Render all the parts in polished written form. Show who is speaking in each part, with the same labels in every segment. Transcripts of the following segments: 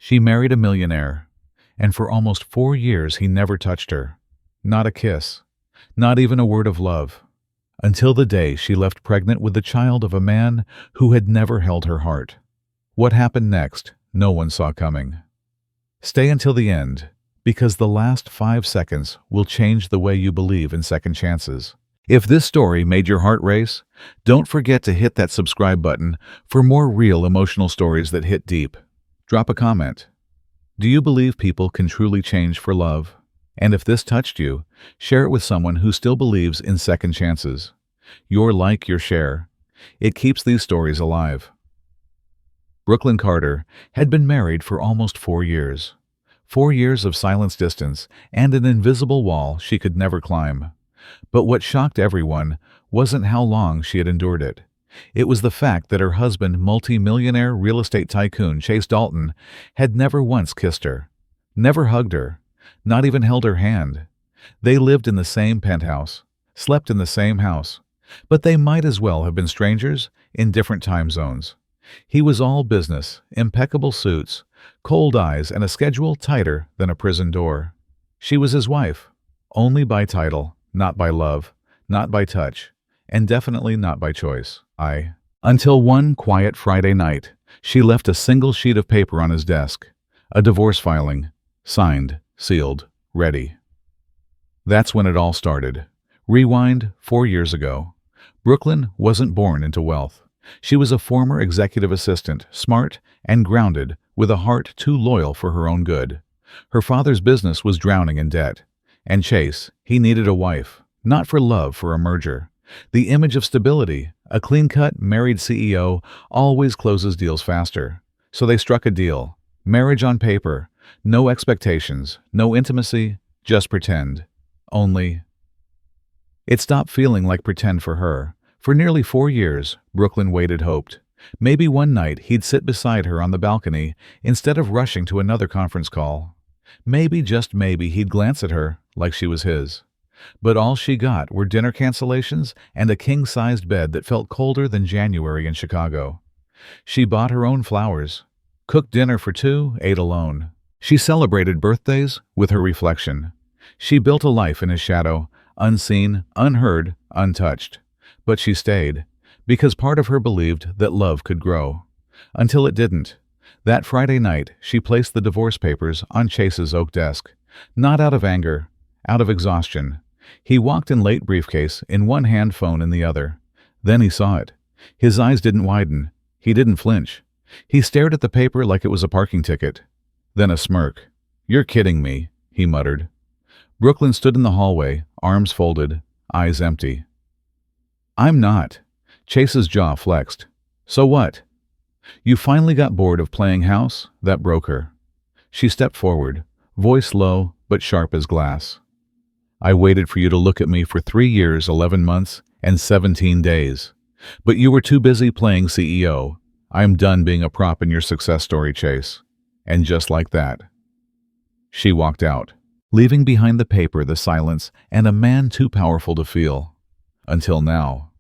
Speaker 1: She married a millionaire, and for almost 4 years he never touched her. Not a kiss, not even a word of love, until the day she left pregnant with the child of a man who had never held her heart. What happened next, no one saw coming. Stay until the end, because the last 5 seconds will change the way you believe in second chances. If this story made your heart race, don't forget to hit that subscribe button for more real emotional stories that hit deep. Drop a comment. Do you believe people can truly change for love? And if this touched you, share it with someone who still believes in second chances. Your like, your share. It keeps these stories alive. Brooklyn Carter had been married for almost 4 years. 4 years of silence, distance, and an invisible wall she could never climb. But what shocked everyone wasn't how long she had endured it. It was the fact that her husband, multi-millionaire real estate tycoon Chase Dalton, had never once kissed her, never hugged her, not even held her hand. They lived in the same penthouse, slept in the same house, but they might as well have been strangers in different time zones. He was all business, impeccable suits, cold eyes, and a schedule tighter than a prison door. She was his wife, only by title, not by love, not by touch, and definitely not by choice. Until one quiet Friday night, she left a single sheet of paper on his desk, a divorce filing, signed, sealed, ready. That's when it all started. Rewind 4 years ago. Brooklyn wasn't born into wealth. She was a former executive assistant, smart and grounded, with a heart too loyal for her own good. Her father's business was drowning in debt. And Chase, he needed a wife, not for love, for a merger. The image of stability, a clean-cut, married CEO, always closes deals faster. So they struck a deal. Marriage on paper. No expectations, no intimacy, just pretend. Only it stopped feeling like pretend for her. For nearly 4 years, Brooklyn waited, hoped. Maybe one night he'd sit beside her on the balcony instead of rushing to another conference call. Maybe, just maybe, he'd glance at her like she was his. But all she got were dinner cancellations and a king-sized bed that felt colder than January in Chicago. She bought her own flowers, cooked dinner for 2, ate alone. She celebrated birthdays with her reflection. She built a life in his shadow, unseen, unheard, untouched. But she stayed, because part of her believed that love could grow. Until it didn't. That Friday night, she placed the divorce papers on Chase's oak desk. Not out of anger, out of exhaustion. He walked in, late briefcase in one hand, phone in the other. Then he saw it. His eyes didn't widen. He didn't flinch. He stared at the paper like it was a parking ticket. Then a smirk. "You're kidding me," he muttered. Brooklyn stood in the hallway, arms folded, eyes empty. "I'm not." Chase's jaw flexed. "So what? You finally got bored of playing house?" That broke her. She stepped forward, voice low but sharp as glass. "I waited for you to look at me for 3 years, 11 months, and 17 days. But you were too busy playing CEO. I'm done being a prop in your success story, Chase." And just like that, she walked out, leaving behind the paper, the silence, and a man too powerful to feel. Until now.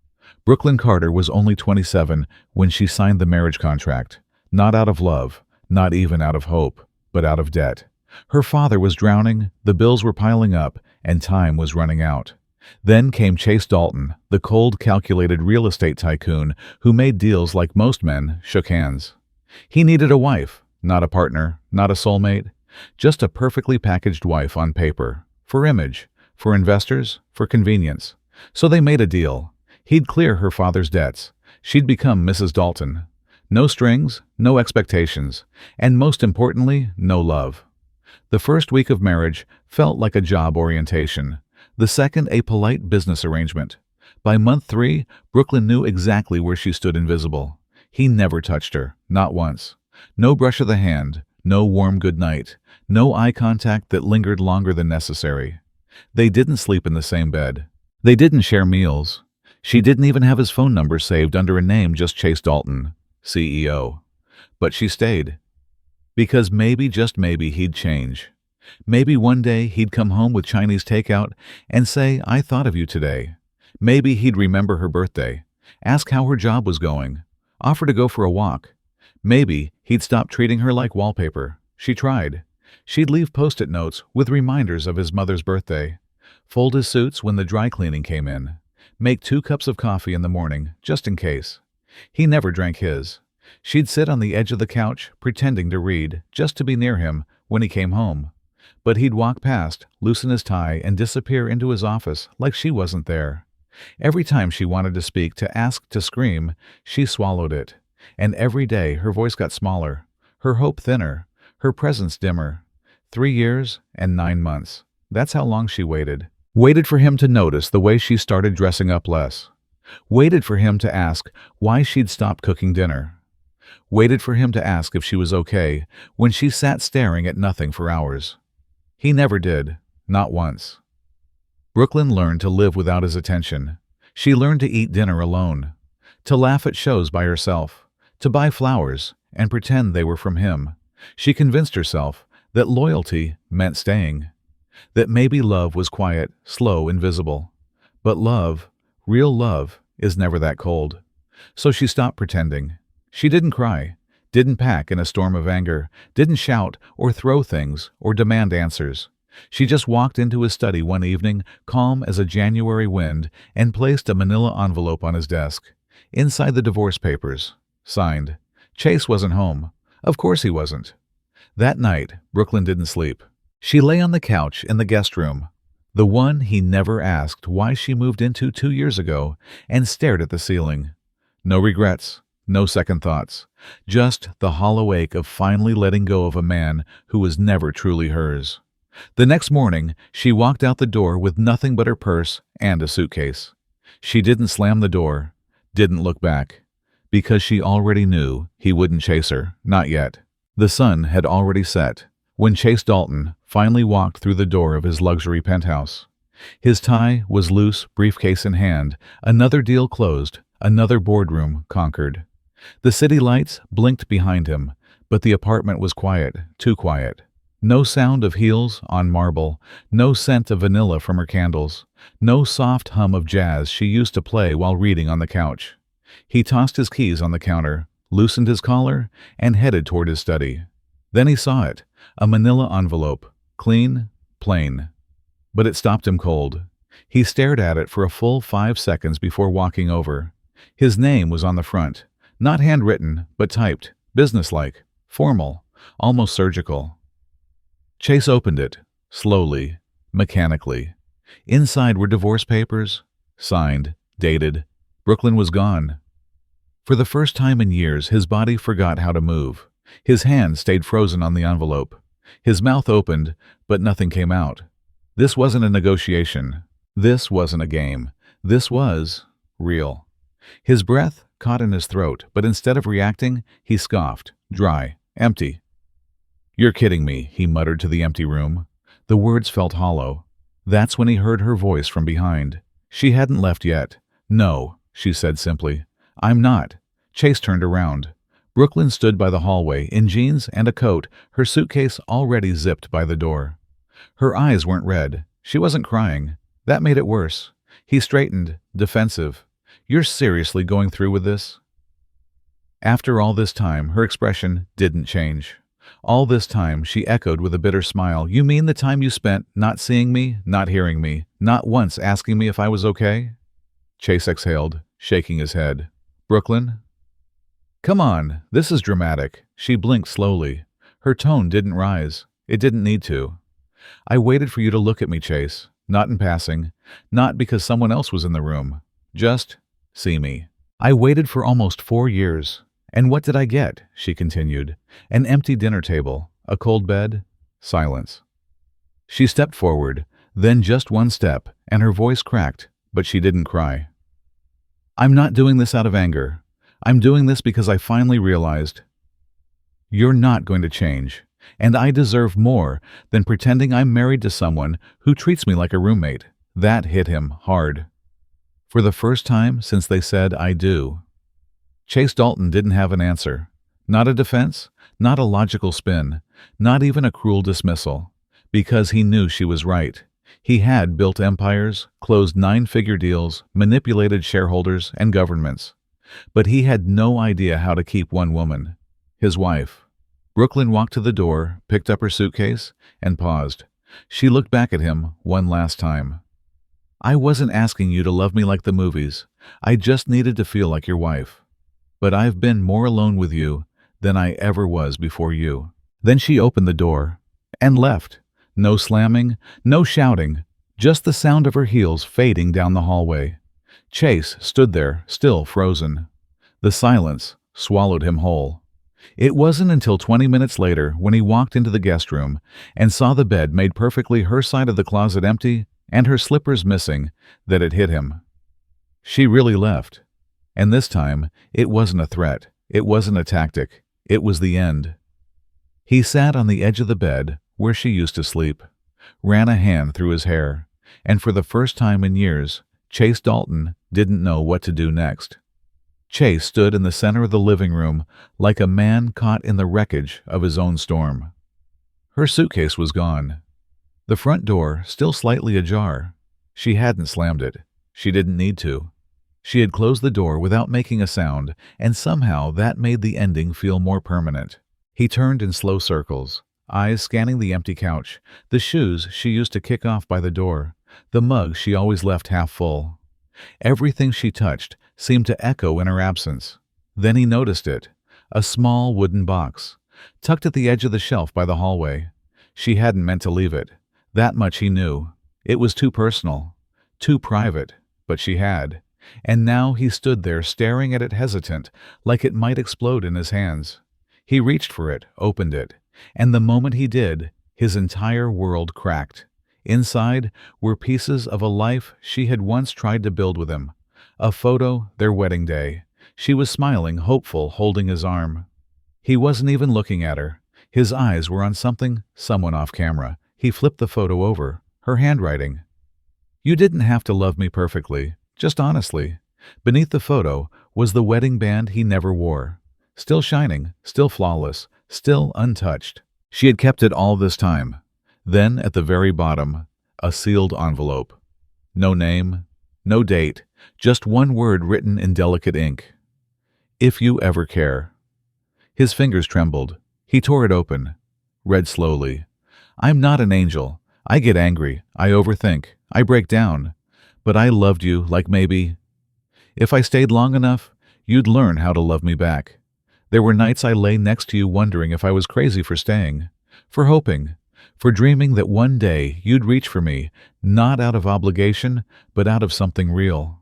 Speaker 1: Brooklyn Carter was only 27 when she signed the marriage contract, not out of love, not even out of hope, but out of debt. Her father was drowning, the bills were piling up, and time was running out. Then came Chase Dalton, the cold, calculated real estate tycoon who made deals like most men shook hands. He needed a wife, not a partner, not a soulmate, just a perfectly packaged wife on paper, for image, for investors, for convenience. So they made a deal. He'd clear her father's debts. She'd become Mrs. Dalton. No strings, no expectations, and most importantly, no love. The first week of marriage felt like a job orientation. The second, a polite business arrangement. By month 3, Brooklyn knew exactly where she stood, invisible. He never touched her, not once. No brush of the hand, no warm goodnight, no eye contact that lingered longer than necessary. They didn't sleep in the same bed. They didn't share meals. She didn't even have his phone number saved under a name, just Chase Dalton, CEO. But she stayed. Because maybe, just maybe, he'd change. Maybe one day he'd come home with Chinese takeout and say, "I thought of you today." Maybe he'd remember her birthday, ask how her job was going, offer to go for a walk. Maybe he'd stop treating her like wallpaper, She tried. She'd leave post-it notes with reminders of his mother's birthday, fold his suits when the dry cleaning came in, make 2 cups of coffee in the morning, just in case. He never drank his. She'd sit on the edge of the couch, pretending to read, just to be near him when he came home. But he'd walk past, loosen his tie, and disappear into his office like she wasn't there. Every time she wanted to speak, to ask, to scream, she swallowed it. And every day her voice got smaller, her hope thinner, her presence dimmer. 3 years and 9 months. That's how long she waited. Waited for him to notice the way she started dressing up less. Waited for him to ask why she'd stopped cooking dinner. Waited for him to ask if she was okay when she sat staring at nothing for hours. He never did, not once. Brooklyn learned to live without his attention. She learned to eat dinner alone, to laugh at shows by herself, to buy flowers and pretend they were from him. She convinced herself that loyalty meant staying, that maybe love was quiet, slow, invisible. But love, real love, is never that cold. So she stopped pretending. She didn't cry, didn't pack in a storm of anger, didn't shout or throw things or demand answers. She just walked into his study one evening, calm as a January wind, and placed a manila envelope on his desk. Inside the divorce papers, signed. Chase wasn't home. Of course he wasn't. That night, Brooklyn didn't sleep. She lay on the couch in the guest room, the one he never asked why she moved into 2 years ago, and stared at the ceiling. No regrets, no second thoughts, just the hollow ache of finally letting go of a man who was never truly hers. The next morning, she walked out the door with nothing but her purse and a suitcase. She didn't slam the door, didn't look back, because she already knew he wouldn't chase her, not yet. The sun had already set when Chase Dalton finally walked through the door of his luxury penthouse. His tie was loose, briefcase in hand, another deal closed, another boardroom conquered. The city lights blinked behind him, but the apartment was quiet, too quiet. No sound of heels on marble, no scent of vanilla from her candles, no soft hum of jazz she used to play while reading on the couch. He tossed his keys on the counter, loosened his collar, and headed toward his study. Then he saw it, a manila envelope, clean, plain. But it stopped him cold. He stared at it for a full 5 seconds before walking over. His name was on the front, not handwritten, but typed, businesslike, formal, almost surgical. Chase opened it, slowly, mechanically. Inside were divorce papers, signed, dated. Brooklyn was gone. For the first time in years, his body forgot how to move. His hand stayed frozen on the envelope. His mouth opened, but nothing came out. This wasn't a negotiation. This wasn't a game. This was real. His breath caught in his throat, but instead of reacting, he scoffed, dry, empty. "You're kidding me," he muttered to the empty room. The words felt hollow. That's when he heard her voice from behind. She hadn't left yet. "No," she said simply. "I'm not." Chase turned around. Brooklyn stood by the hallway, in jeans and a coat, her suitcase already zipped by the door. Her eyes weren't red. She wasn't crying. That made it worse. He straightened, defensive. "You're seriously going through with this?" After all this time, her expression didn't change. All this time, she echoed with a bitter smile. "You mean the time you spent not seeing me, not hearing me, not once asking me if I was okay?" Chase exhaled, shaking his head. "Brooklyn?" "Come on, this is dramatic." She blinked slowly. Her tone didn't rise. It didn't need to. "I waited for you to look at me, Chase. Not in passing. Not because someone else was in the room. Just see me. I waited for almost 4 years. And what did I get?" she continued. "An empty dinner table, a cold bed, silence." She stepped forward, then just one step, and her voice cracked, but she didn't cry. "I'm not doing this out of anger. I'm doing this because I finally realized you're not going to change, and I deserve more than pretending I'm married to someone who treats me like a roommate." That hit him hard. For the first time since they said "I do." Chase Dalton didn't have an answer. Not a defense, not a logical spin, not even a cruel dismissal. Because he knew she was right. He had built empires, closed 9-figure deals, manipulated shareholders and governments. But he had no idea how to keep one woman, his wife. Brooklyn walked to the door, picked up her suitcase, and paused. She looked back at him one last time. "I wasn't asking you to love me like the movies. I just needed to feel like your wife. But I've been more alone with you than I ever was before you." Then she opened the door and left. No slamming, no shouting, just the sound of her heels fading down the hallway. Chase stood there, still frozen. The silence swallowed him whole. It wasn't until 20 minutes later, when he walked into the guest room and saw the bed made perfectly, her side of the closet empty, and her slippers missing, that it hit him. She really left. And this time, it wasn't a threat. It wasn't a tactic. It was the end. He sat on the edge of the bed, where she used to sleep, ran a hand through his hair, and for the first time in years, Chase Dalton didn't know what to do next. Chase stood in the center of the living room like a man caught in the wreckage of his own storm. Her suitcase was gone. The front door still slightly ajar. She hadn't slammed it. She didn't need to. She had closed the door without making a sound, and somehow that made the ending feel more permanent. He turned in slow circles, eyes scanning the empty couch, the shoes she used to kick off by the door, the mug she always left half full. Everything she touched seemed to echo in her absence. Then he noticed it, a small wooden box, tucked at the edge of the shelf by the hallway. She hadn't meant to leave it. That much he knew. It was too personal, too private, but she had. And now he stood there staring at it, hesitant, like it might explode in his hands. He reached for it, opened it, and the moment he did, his entire world cracked. Inside were pieces of a life she had once tried to build with him. A photo, their wedding day. She was smiling, hopeful, holding his arm. He wasn't even looking at her. His eyes were on someone off camera. He flipped the photo over, her handwriting. "You didn't have to love me perfectly, just honestly." Beneath the photo was the wedding band he never wore. Still shining, still flawless, still untouched. She had kept it all this time. Then, at the very bottom, a sealed envelope. No name, no date, just one word written in delicate ink. "If you ever care." His fingers trembled. He tore it open, read slowly. "I'm not an angel. I get angry, I overthink, I break down. But I loved you like maybe. If I stayed long enough, you'd learn how to love me back. There were nights I lay next to you wondering if I was crazy for staying, for hoping, for dreaming that one day you'd reach for me, not out of obligation, but out of something real.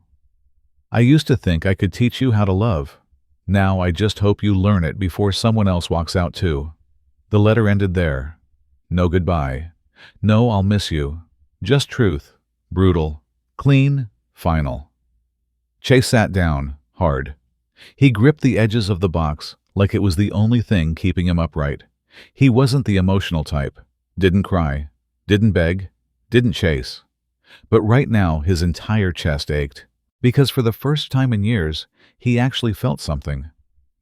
Speaker 1: I used to think I could teach you how to love. Now I just hope you learn it before someone else walks out too." The letter ended there. No goodbye. No "I'll miss you." Just truth. Brutal. Clean. Final. Chase sat down, hard. He gripped the edges of the box like it was the only thing keeping him upright. He wasn't the emotional type. Didn't cry. Didn't beg. Didn't chase. But right now his entire chest ached. Because for the first time in years, he actually felt something.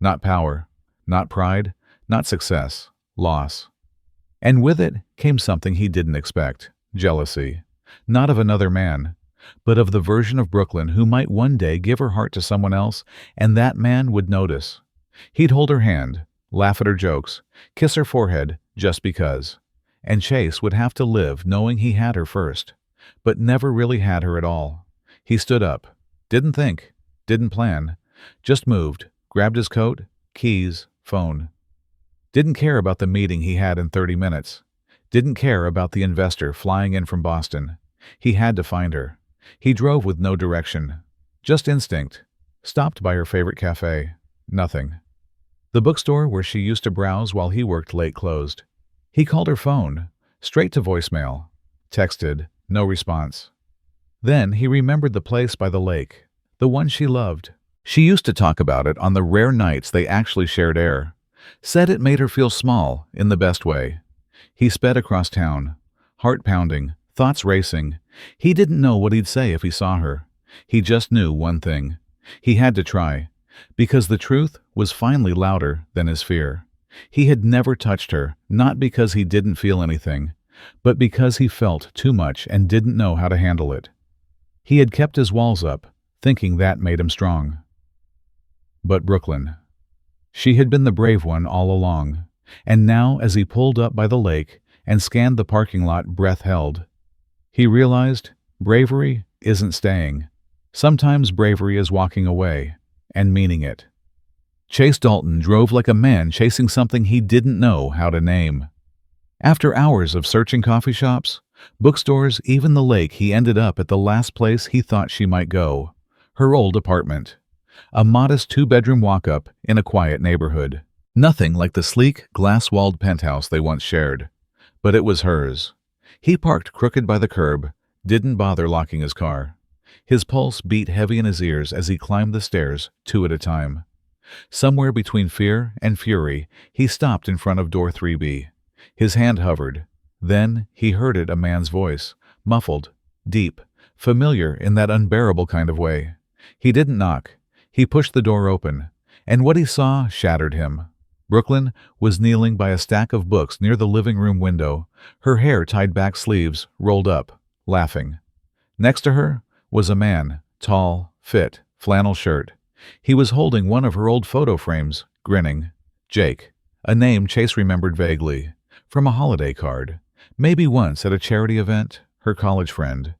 Speaker 1: Not power. Not pride. Not success. Loss. And with it came something he didn't expect. Jealousy. Not of another man, but of the version of Brooklyn who might one day give her heart to someone else, and that man would notice. He'd hold her hand, laugh at her jokes, kiss her forehead just because. And Chase would have to live knowing he had her first, but never really had her at all. He stood up. Didn't think. Didn't plan. Just moved, grabbed his coat, keys, phone. Didn't care about the meeting he had in 30 minutes. Didn't care about the investor flying in from Boston. He had to find her. He drove with no direction. Just instinct. Stopped by her favorite cafe. Nothing. The bookstore where she used to browse while he worked late closed. He called her phone, straight to voicemail. Texted, no response. Then he remembered the place by the lake, the one she loved. She used to talk about it on the rare nights they actually shared air. Said it made her feel small, in the best way. He sped across town, heart pounding, thoughts racing. He didn't know what he'd say if he saw her. He just knew one thing. He had to try, because the truth was finally louder than his fear. He had never touched her, not because he didn't feel anything, but because he felt too much and didn't know how to handle it. He had kept his walls up, thinking that made him strong. But Brooklyn. She had been the brave one all along. And now, as he pulled up by the lake and scanned the parking lot, breath held. He realized bravery isn't staying. Sometimes bravery is walking away and meaning it. Chase Dalton drove like a man chasing something he didn't know how to name. After hours of searching coffee shops, bookstores, even the lake, he ended up at the last place he thought she might go, her old apartment. A modest two-bedroom walk-up in a quiet neighborhood. Nothing like the sleek, glass-walled penthouse they once shared. But it was hers. He parked crooked by the curb, didn't bother locking his car. His pulse beat heavy in his ears as he climbed the stairs, two at a time. Somewhere between fear and fury, he stopped in front of door 3B. His hand hovered. Then he heard it, a man's voice, muffled, deep, familiar in that unbearable kind of way. He didn't knock. He pushed the door open, and what he saw shattered him. Brooklyn was kneeling by a stack of books near the living room window, her hair tied back, sleeves rolled up, laughing. Next to her was a man, tall, fit, flannel shirt. He was holding one of her old photo frames, grinning. Jake, a name Chase remembered vaguely, from a holiday card, maybe once at a charity event, her college friend.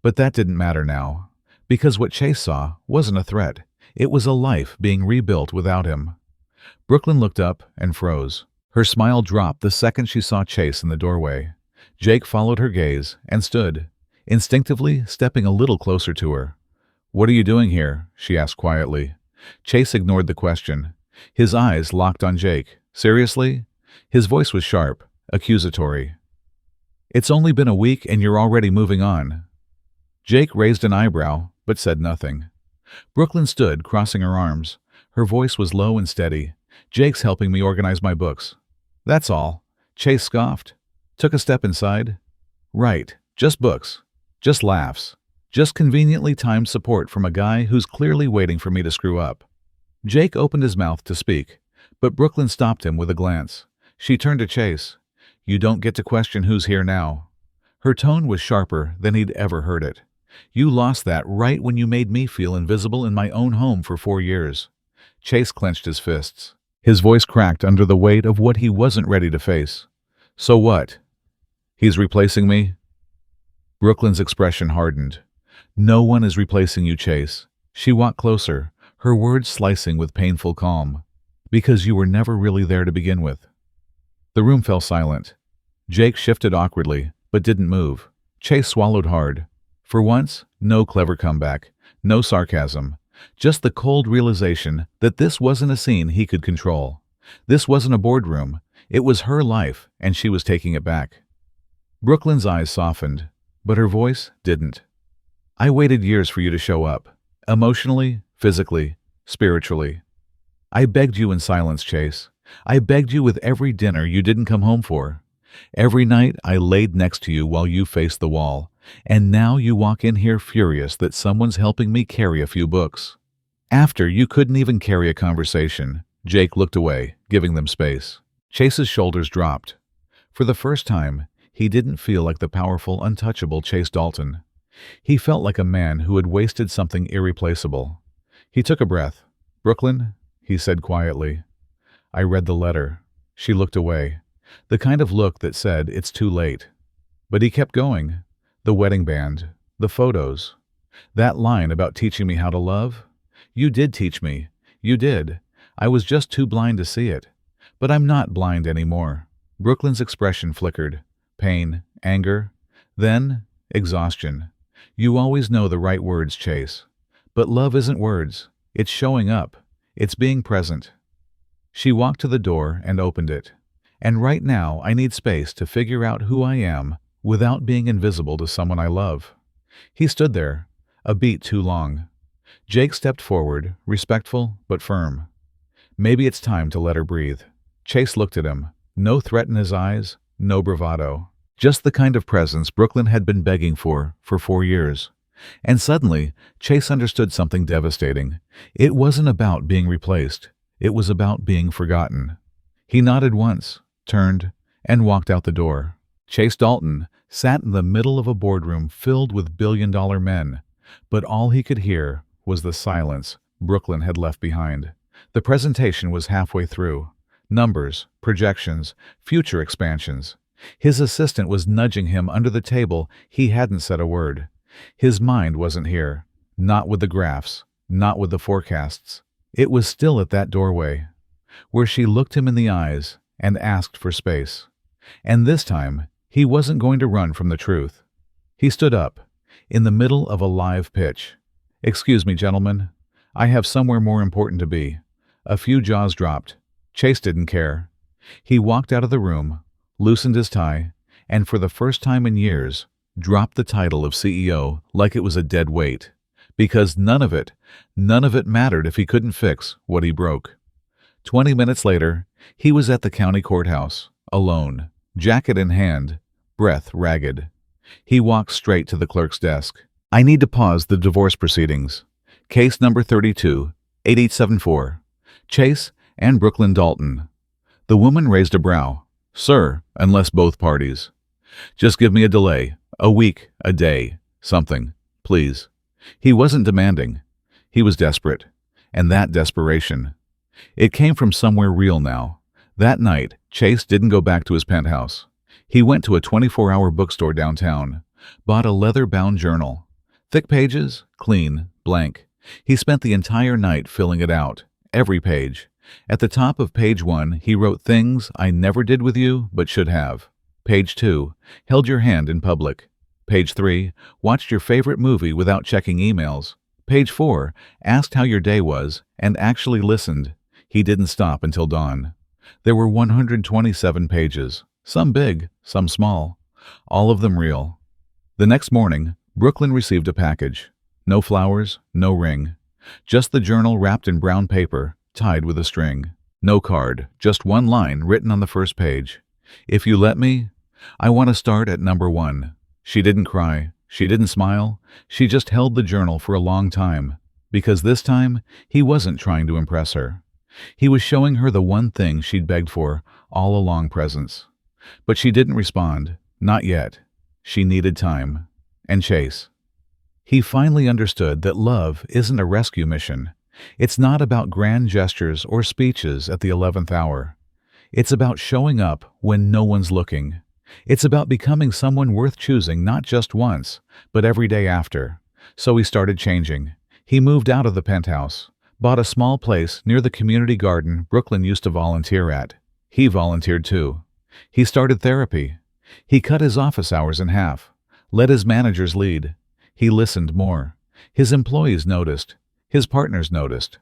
Speaker 1: But that didn't matter now, because what Chase saw wasn't a threat. It was a life being rebuilt without him. Brooklyn looked up and froze. Her smile dropped the second she saw Chase in the doorway. Jake followed her gaze and stood, instinctively stepping a little closer to her. "What are you doing here?" she asked quietly. Chase ignored the question. His eyes locked on Jake. "Seriously?" His voice was sharp, accusatory. "It's only been a week and you're already moving on." Jake raised an eyebrow, but said nothing. Brooklyn stood, crossing her arms. Her voice was low and steady. "Jake's helping me organize my books." "That's all." Chase scoffed. Took a step inside. "Right, just books. Just laughs. Just conveniently timed support from a guy who's clearly waiting for me to screw up." Jake opened his mouth to speak, but Brooklyn stopped him with a glance. She turned to Chase. "You don't get to question who's here now." Her tone was sharper than he'd ever heard it. "You lost that right when you made me feel invisible in my own home for 4 years. Chase clenched his fists. His voice cracked under the weight of what he wasn't ready to face. "So what? He's replacing me?" Brooklyn's expression hardened. "No one is replacing you, Chase." She walked closer, her words slicing with painful calm. "Because you were never really there to begin with." The room fell silent. Jake shifted awkwardly, but didn't move. Chase swallowed hard. For once, no clever comeback, no sarcasm, just the cold realization that this wasn't a scene he could control. This wasn't a boardroom. It was her life, and she was taking it back. Brooklyn's eyes softened, but her voice didn't. "I waited years for you to show up. Emotionally, physically, spiritually. I begged you in silence, Chase. I begged you with every dinner you didn't come home for. Every night I laid next to you while you faced the wall. And now you walk in here furious that someone's helping me carry a few books. After you couldn't even carry a conversation." Jake looked away, giving them space. Chase's shoulders dropped. For the first time, he didn't feel like the powerful, untouchable Chase Dalton. He felt like a man who had wasted something irreplaceable. He took a breath. "Brooklyn," he said quietly. "I read the letter." She looked away. The kind of look that said, "It's too late." But he kept going. The wedding band, the photos, that line about teaching me how to love. "You did teach me. You did. I was just too blind to see it. But I'm not blind anymore." Brooklyn's expression flickered. Pain, anger, then exhaustion. "You always know the right words, Chase. But love isn't words. It's showing up. It's being present." She walked to the door and opened it. "And right now I need space to figure out who I am without being invisible to someone I love." He stood there, a beat too long. Jake stepped forward, respectful but firm. "Maybe it's time to let her breathe." Chase looked at him. No threat in his eyes, no bravado. Just the kind of presence Brooklyn had been begging for 4 years. And suddenly, Chase understood something devastating. It wasn't about being replaced. It was about being forgotten. He nodded once, turned, and walked out the door. Chase Dalton sat in the middle of a boardroom filled with billion-dollar men, but all he could hear was the silence Brooklyn had left behind. The presentation was halfway through. Numbers, projections, future expansions. His assistant was nudging him under the table. He hadn't said a word. His mind wasn't here. Not with the graphs. Not with the forecasts. It was still at that doorway, where she looked him in the eyes and asked for space. And this time, he wasn't going to run from the truth. He stood up, in the middle of a live pitch. "Excuse me, gentlemen. I have somewhere more important to be." A few jaws dropped. Chase didn't care. He walked out of the room, loosened his tie, and for the first time in years, dropped the title of CEO like it was a dead weight. Because none of it mattered if he couldn't fix what he broke. 20 minutes later, he was at the county courthouse, alone, jacket in hand, breath ragged. He walked straight to the clerk's desk. "I need to pause the divorce proceedings. Case number 32-8874. Chase and Brooklyn Dalton." The woman raised a brow. "Sir, unless both parties. Just give me a delay, a week, a day, something, please." He wasn't demanding. He was desperate. And that desperation, it came from somewhere real now. That night, Chase didn't go back to his penthouse. He went to a 24-hour bookstore downtown, bought a leather-bound journal. Thick pages, clean, blank. He spent the entire night filling it out, every page. At the top of page 1, he wrote things I never did with you but should have. Page 2, held your hand in public. Page 3, watched your favorite movie without checking emails. Page 4, asked how your day was and actually listened. He didn't stop until dawn. There were 127 pages, some big, some small, all of them real. The next morning, Brooklyn received a package. No flowers, no ring. Just the journal wrapped in brown paper, tied with a string. No card, just one line written on the first page. "If you let me, I want to start at number 1. She didn't cry. She didn't smile. She just held the journal for a long time. Because this time, he wasn't trying to impress her. He was showing her the one thing she'd begged for all along, presence. But she didn't respond. Not yet. She needed time. And Chase. He finally understood that love isn't a rescue mission. It's not about grand gestures or speeches at the 11th hour. It's about showing up when no one's looking. It's about becoming someone worth choosing not just once, but every day after. So he started changing. He moved out of the penthouse, bought a small place near the community garden Brooklyn used to volunteer at. He volunteered too. He started therapy. He cut his office hours in half, let his managers lead. He listened more. His employees noticed. His partners noticed.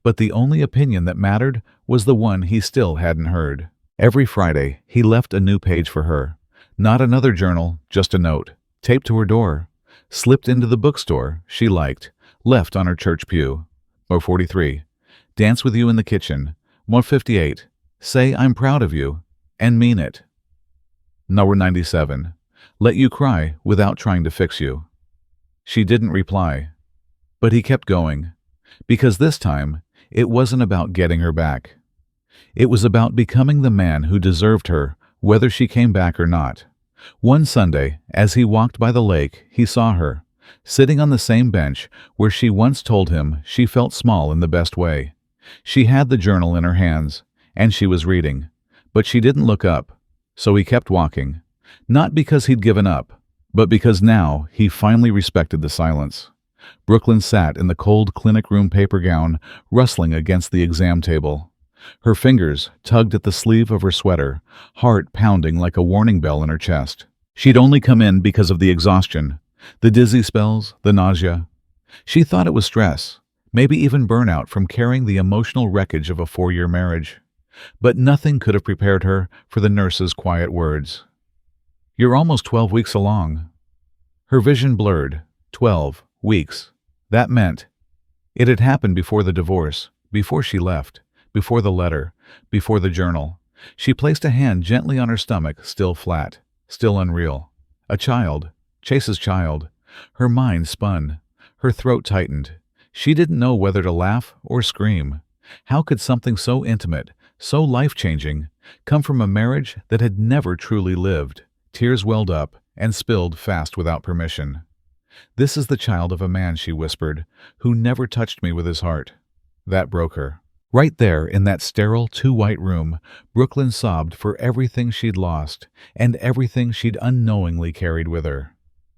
Speaker 1: But the only opinion that mattered was the one he still hadn't heard. Every Friday, he left a new page for her. Not another journal, just a note, taped to her door, slipped into the bookstore she liked, left on her church pew. Or 43, dance with you in the kitchen. More 58, say I'm proud of you, and mean it. Number 97, let you cry without trying to fix you. She didn't reply. But he kept going, because this time, it wasn't about getting her back. It was about becoming the man who deserved her, whether she came back or not. One Sunday, as he walked by the lake, he saw her, sitting on the same bench where she once told him she felt small in the best way. She had the journal in her hands, and she was reading. But she didn't look up, so he kept walking. Not because he'd given up, but because now he finally respected the silence. Brooklyn sat in the cold clinic room paper gown, rustling against the exam table. Her fingers tugged at the sleeve of her sweater, heart pounding like a warning bell in her chest. She'd only come in because of the exhaustion, the dizzy spells, the nausea. She thought it was stress, maybe even burnout from carrying the emotional wreckage of a 4-year marriage. But nothing could have prepared her for the nurse's quiet words. "You're almost 12 weeks along." Her vision blurred. 12 weeks. That meant it had happened before the divorce, before she left, before the letter, before the journal. She placed a hand gently on her stomach, still flat, still unreal. A child, Chase's child. Her mind spun. Her throat tightened. She didn't know whether to laugh or scream. How could something so intimate, so life-changing, come from a marriage that had never truly lived? Tears welled up and spilled fast without permission. "This is the child of a man," she whispered, "who never touched me with his heart." That broke her. Right there in that sterile two-white room, Brooklyn sobbed for everything she'd lost and everything she'd unknowingly carried with her.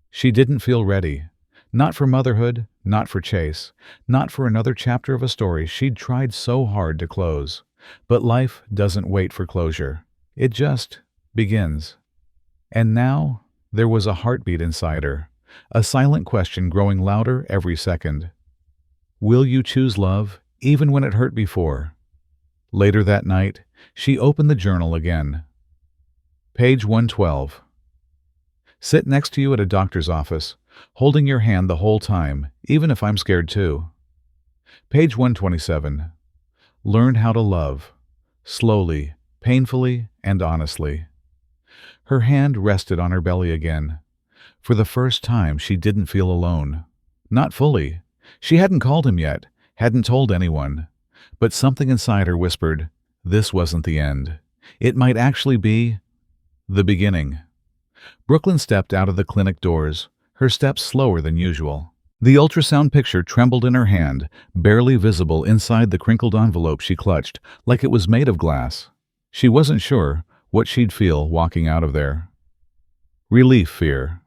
Speaker 1: She didn't feel ready. Not for motherhood, not for Chase, not for another chapter of a story she'd tried so hard to close. But life doesn't wait for closure. It just begins. And now there was a heartbeat inside her, a silent question growing louder every second. Will you choose love, even when it hurt before? Later that night, she opened the journal again. Page 112. Sit next to you at a doctor's office, holding your hand the whole time, even if I'm scared too. Page 127. Learn how to love. Slowly, painfully, and honestly. Her hand rested on her belly again. For the first time, she didn't feel alone. Not fully. She hadn't called him yet, hadn't told anyone. But something inside her whispered, this wasn't the end. It might actually be the beginning. Brooklyn stepped out of the clinic doors, her steps slower than usual. The ultrasound picture trembled in her hand, barely visible inside the crinkled envelope she clutched, like it was made of glass. She wasn't sure what she'd feel walking out of there. Relief, fear.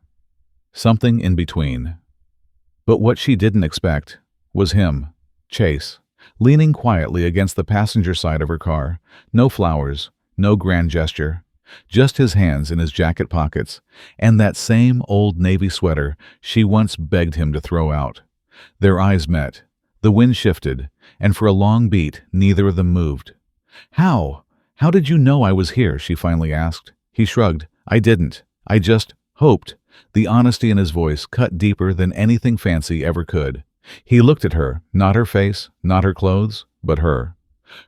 Speaker 1: Something in between. But what she didn't expect was him, Chase, leaning quietly against the passenger side of her car. No flowers, no grand gesture. Just his hands in his jacket pockets, and that same old navy sweater she once begged him to throw out. Their eyes met. The wind shifted, and for a long beat, neither of them moved. How? How did you know I was here? She finally asked. He shrugged. I didn't. I just hoped. The honesty in his voice cut deeper than anything fancy ever could. He looked at her, not her face, not her clothes, but her.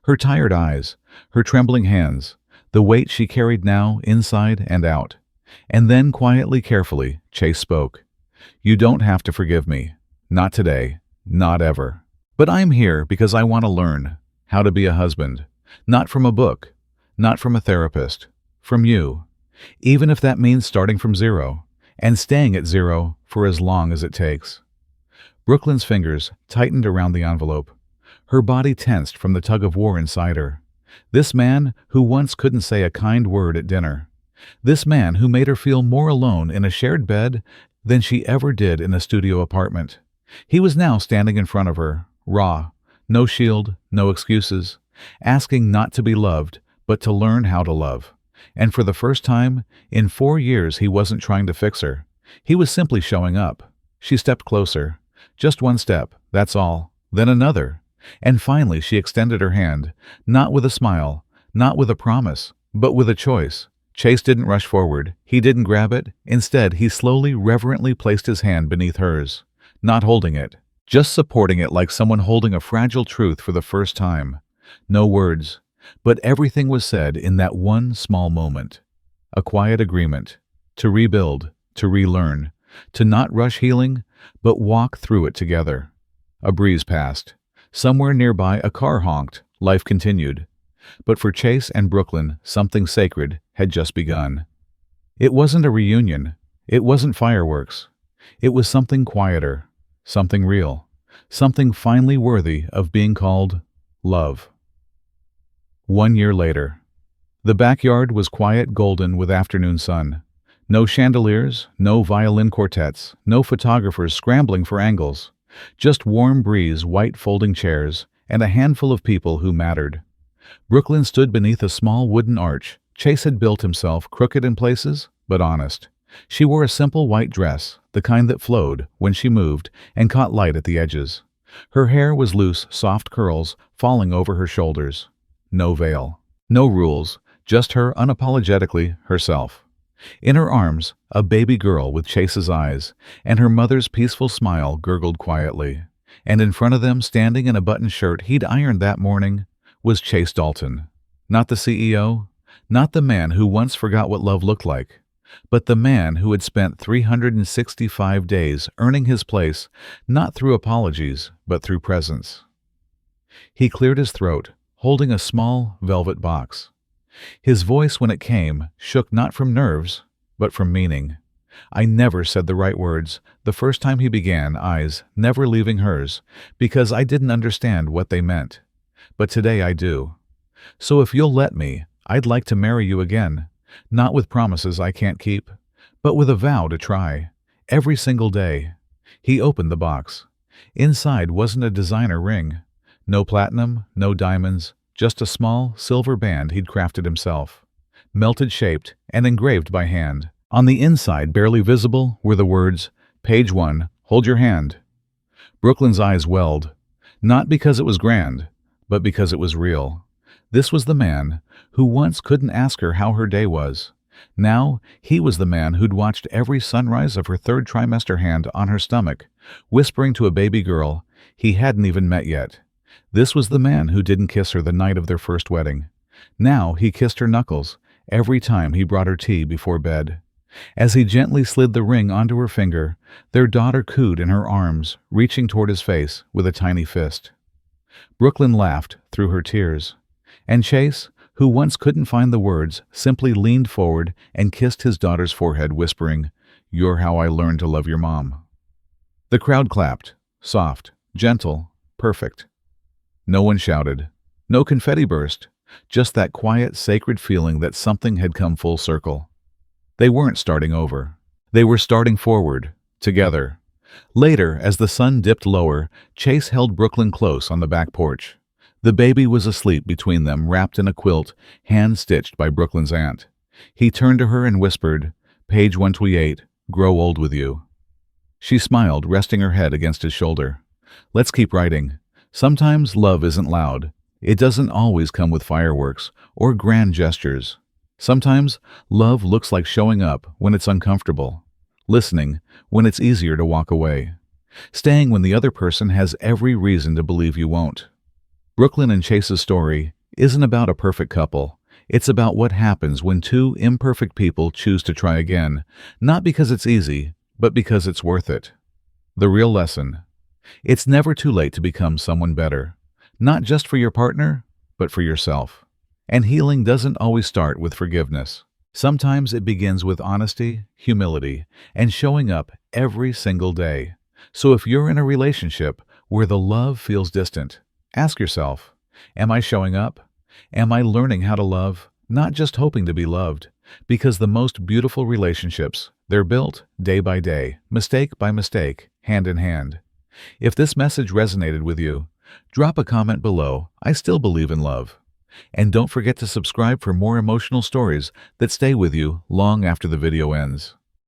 Speaker 1: Her tired eyes, her trembling hands, the weight she carried now inside and out. And then quietly, carefully, Chase spoke. You don't have to forgive me. Not today. Not ever. But I'm here because I want to learn how to be a husband. Not from a book. Not from a therapist. From you. Even if that means starting from zero. And staying at zero for as long as it takes. Brooklyn's fingers tightened around the envelope. Her body tensed from the tug-of-war inside her. This man who once couldn't say a kind word at dinner. This man who made her feel more alone in a shared bed than she ever did in a studio apartment. He was now standing in front of her, raw, no shield, no excuses, asking not to be loved, but to learn how to love. And for the first time, in 4 years, he wasn't trying to fix her. He was simply showing up. She stepped closer. Just one step, that's all. Then another. And finally she extended her hand, not with a smile, not with a promise, but with a choice. Chase didn't rush forward. He didn't grab it. Instead, he slowly, reverently placed his hand beneath hers, not holding it, just supporting it like someone holding a fragile truth for the first time. No words, but everything was said in that one small moment. A quiet agreement. To rebuild, to relearn, to not rush healing, but walk through it together. A breeze passed. Somewhere nearby, a car honked. Life continued. But for Chase and Brooklyn, something sacred had just begun. It wasn't a reunion. It wasn't fireworks. It was something quieter, something real, something finally worthy of being called love. 1 year later. The backyard was quiet, golden with afternoon sun. No chandeliers, no violin quartets, no photographers scrambling for angles. Just warm breeze, white folding chairs, and a handful of people who mattered. Brooklyn stood beneath a small wooden arch Chase had built himself, crooked in places, but honest. She wore a simple white dress, the kind that flowed when she moved and caught light at the edges. Her hair was loose, soft curls falling over her shoulders. No veil. No rules, just her unapologetically herself. In her arms, a baby girl with Chase's eyes, and her mother's peaceful smile gurgled quietly. And in front of them, standing in a button shirt he'd ironed that morning, was Chase Dalton. Not the CEO, not the man who once forgot what love looked like, but the man who had spent 365 days earning his place, not through apologies, but through presence. He cleared his throat, holding a small velvet box. His voice, when it came, shook not from nerves, but from meaning. I never said the right words the first time he began, eyes never leaving hers, because I didn't understand what they meant. but today I do. So if you'll let me, I'd like to marry you again, not with promises I can't keep, but with a vow to try, every single day." He opened the box. Inside wasn't a designer ring. No platinum, no diamonds, just a small, silver band he'd crafted himself, melted shaped and engraved by hand. On the inside, barely visible, were the words, "Page 1, hold your hand." Brooklyn's eyes welled, not because it was grand, but because it was real. This was the man who once couldn't ask her how her day was. Now he was the man who'd watched every sunrise of her third trimester hand on her stomach, whispering to a baby girl he hadn't even met yet. This was the man who didn't kiss her the night of their first wedding. Now he kissed her knuckles every time he brought her tea before bed. As he gently slid the ring onto her finger, their daughter cooed in her arms, reaching toward his face with a tiny fist. Brooklyn laughed through her tears, and Chase, who once couldn't find the words, simply leaned forward and kissed his daughter's forehead, whispering, "You're how I learned to love your mom." The crowd clapped, soft, gentle, perfect. No one shouted, no confetti burst, just that quiet, sacred feeling that something had come full circle. They weren't starting over. They were starting forward, together. Later, as the sun dipped lower, Chase held Brooklyn close on the back porch. The baby was asleep between them, wrapped in a quilt, hand-stitched by Brooklyn's aunt. He turned to her and whispered, "Page 128, grow old with you." She smiled, resting her head against his shoulder. "Let's keep writing. Sometimes love isn't loud. It doesn't always come with fireworks or grand gestures. Sometimes love looks like showing up when it's uncomfortable, listening when it's easier to walk away, staying when the other person has every reason to believe you won't." Brooklyn and Chase's story isn't about a perfect couple. It's about what happens when two imperfect people choose to try again, not because it's easy, but because it's worth it. The real lesson: it's never too late to become someone better, not just for your partner, but for yourself. And healing doesn't always start with forgiveness. Sometimes it begins with honesty, humility, and showing up every single day. So if you're in a relationship where the love feels distant, ask yourself, am I showing up? Am I learning how to love, not just hoping to be loved? Because the most beautiful relationships, they're built day by day, mistake by mistake, hand in hand. If this message resonated with you, drop a comment below. I still believe in love. And don't forget to subscribe for more emotional stories that stay with you long after the video ends.